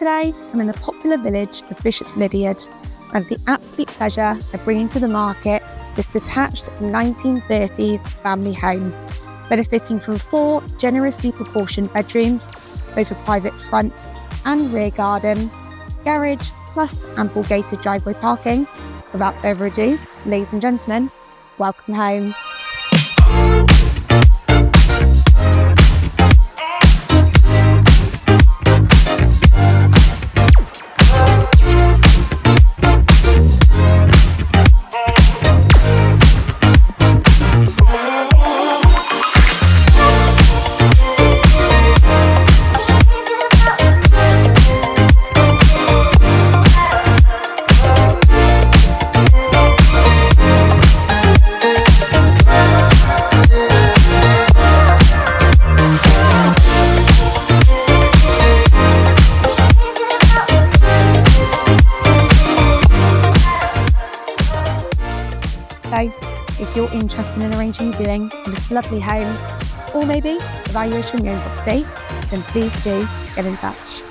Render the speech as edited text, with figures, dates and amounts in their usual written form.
Today, I'm in the popular village of Bishop's Lydeard. I have the absolute pleasure of bringing to the market this detached 1930s family home, benefiting from 4 generously proportioned bedrooms, both a private front and rear garden, garage, plus ample gated driveway parking. Without further ado, ladies and gentlemen, welcome home. So, if you're interested in arranging a viewing in this lovely home, or maybe evaluating your own property, then please do get in touch.